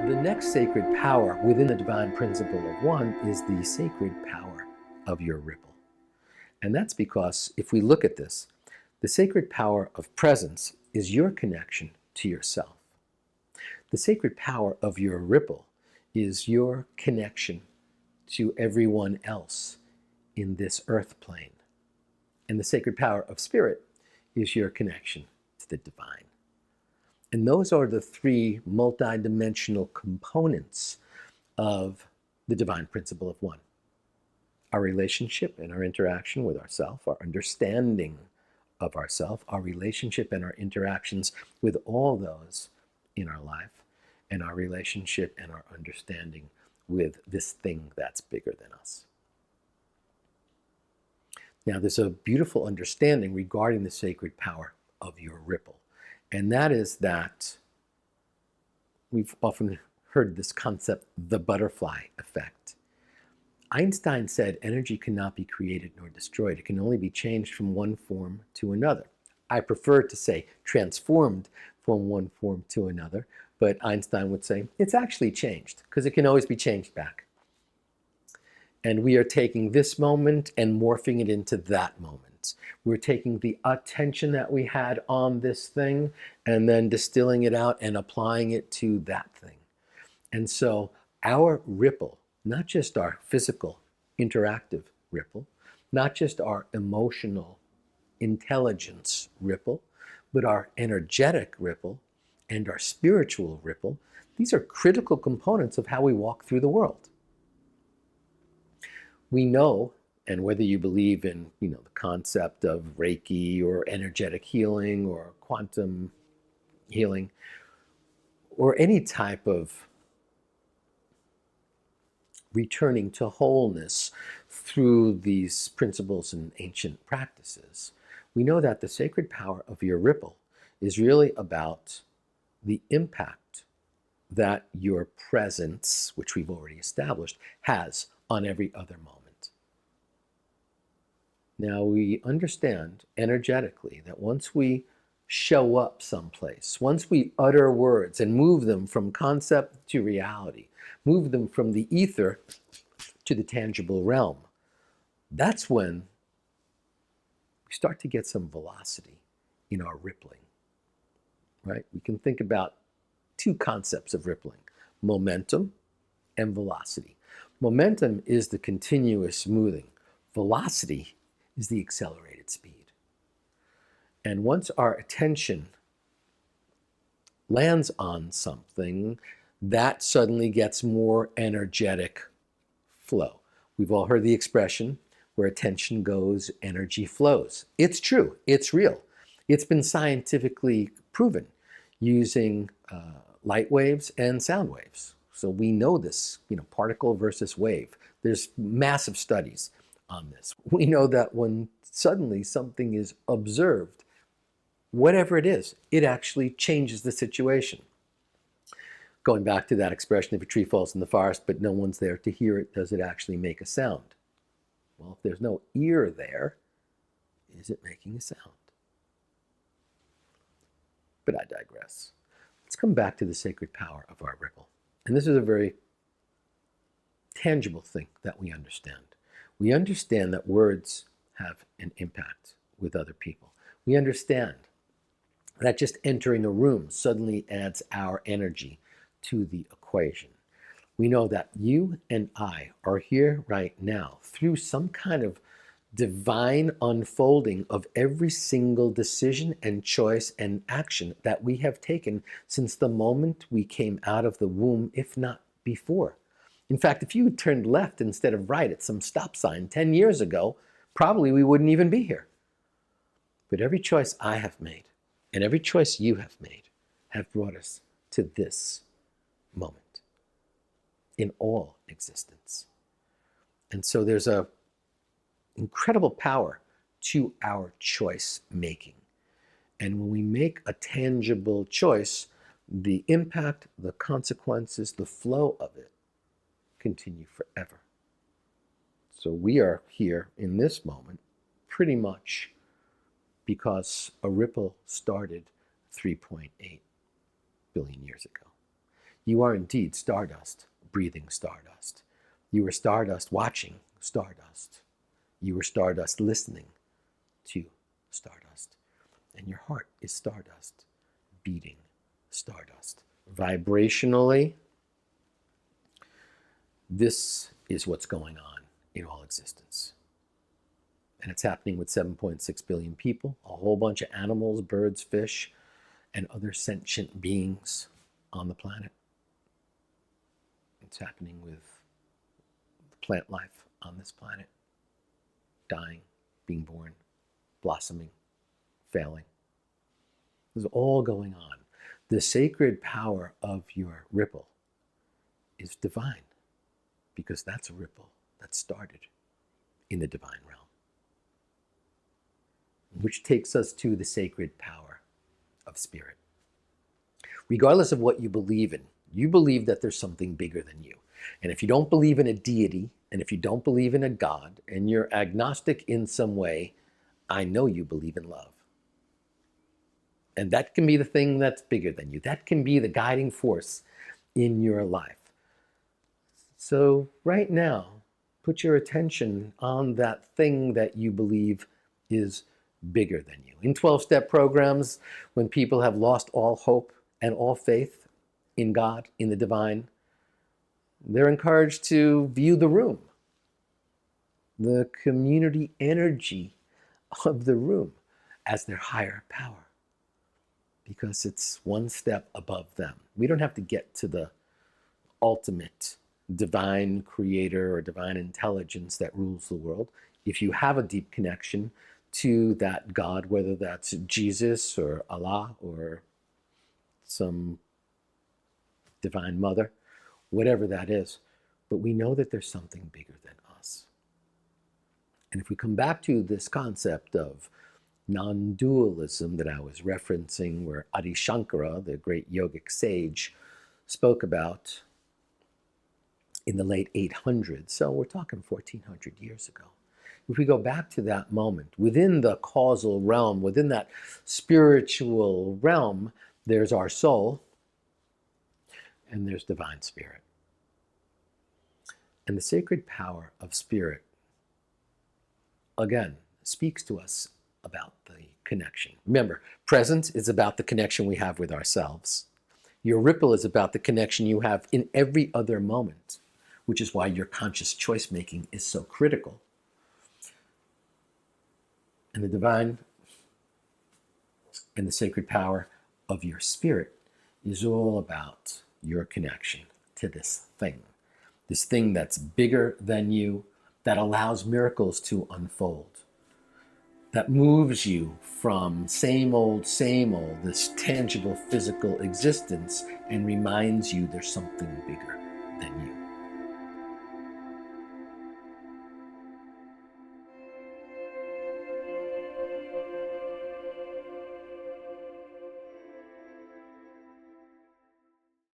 The next sacred power within the divine principle of one is the sacred power of your ripple. And that's because if we look at this, the sacred power of presence is your connection to yourself. The sacred power of your ripple is your connection to everyone else in this earth plane. And the sacred power of spirit is your connection to the divine. And those are the three multidimensional components of the divine principle of one. Our relationship and our interaction with ourself, our understanding of ourself, our relationship and our interactions with all those in our life, and our relationship and our understanding with this thing that's bigger than us. Now, there's a beautiful understanding regarding the sacred power of your ripple. And that is that we've often heard this concept, the butterfly effect. Einstein said energy cannot be created nor destroyed. It can only be changed from one form to another. I prefer to say transformed from one form to another, but Einstein would say it's actually changed because it can always be changed back. And we are taking this moment and morphing it into that moment. We're taking the attention that we had on this thing and then distilling it out and applying it to that thing. And so our ripple, not just our physical interactive ripple, not just our emotional intelligence ripple, but our energetic ripple and our spiritual ripple, these are critical components of how we walk through the world. We know, and whether you believe in, the concept of Reiki or energetic healing or quantum healing or any type of returning to wholeness through these principles and ancient practices, we know that the sacred power of your ripple is really about the impact that your presence, which we've already established, has on every other moment. Now, we understand energetically that once we show up someplace, once we utter words and move them from concept to reality, move them from the ether to the tangible realm, that's when we start to get some velocity in our rippling, right? We can think about two concepts of rippling, momentum and velocity. Momentum is the continuous smoothing. Velocity is the accelerated speed. And once our attention lands on something, that suddenly gets more energetic flow. We've all heard the expression, where attention goes, energy flows. It's true, it's real. It's been scientifically proven using light waves and sound waves. So we know this, particle versus wave. There's massive studies on this. We know that when suddenly something is observed, whatever it is, it actually changes the situation. Going back to that expression, if a tree falls in the forest but no one's there to hear it, does it actually make a sound? Well, if there's no ear there, is it making a sound? But I digress. Let's come back to the sacred power of our ripple. And this is a very tangible thing that we understand. We understand that words have an impact with other people. We understand that just entering a room suddenly adds our energy to the equation. We know that you and I are here right now through some kind of divine unfolding of every single decision and choice and action that we have taken since the moment we came out of the womb, if not before. In fact, if you had turned left instead of right at some stop sign 10 years ago, probably we wouldn't even be here. But every choice I have made and every choice you have made have brought us to this moment in all existence. And so there's an incredible power to our choice making. And when we make a tangible choice, the impact, the consequences, the flow of it continue forever. So we are here in this moment pretty much because a ripple started 3.8 billion years ago. You are indeed stardust, breathing stardust. You are stardust watching stardust. You are stardust listening to stardust. And your heart is stardust, beating stardust. Vibrationally, this is what's going on in all existence. And it's happening with 7.6 billion people, a whole bunch of animals, birds, fish, and other sentient beings on the planet. It's happening with plant life on this planet, dying, being born, blossoming, failing. This is all going on. The sacred power of your ripple is divine, because that's a ripple that started in the divine realm. Which takes us to the sacred power of spirit. Regardless of what you believe in, you believe that there's something bigger than you. And if you don't believe in a deity, and if you don't believe in a God, and you're agnostic in some way, I know you believe in love. And that can be the thing that's bigger than you. That can be the guiding force in your life. So right now, put your attention on that thing that you believe is bigger than you. In 12-step programs, when people have lost all hope and all faith in God, in the divine, they're encouraged to view the room, the community energy of the room, as their higher power, because it's one step above them. We don't have to get to the ultimate divine creator or divine intelligence that rules the world. If you have a deep connection to that God, whether that's Jesus or Allah or some divine mother, whatever that is, but we know that there's something bigger than us. And if we come back to this concept of non-dualism that I was referencing, where Adi Shankara, the great yogic sage, spoke about in the late 800s, so we're talking 1400 years ago. If we go back to that moment, within the causal realm, within that spiritual realm, there's our soul and there's divine spirit. And the sacred power of spirit, again, speaks to us about the connection. Remember, presence is about the connection we have with ourselves. Your ripple is about the connection you have in every other moment, which is why your conscious choice making is so critical. And the divine and the sacred power of your spirit is all about your connection to this thing that's bigger than you, that allows miracles to unfold, that moves you from same old, this tangible physical existence, and reminds you there's something bigger than you.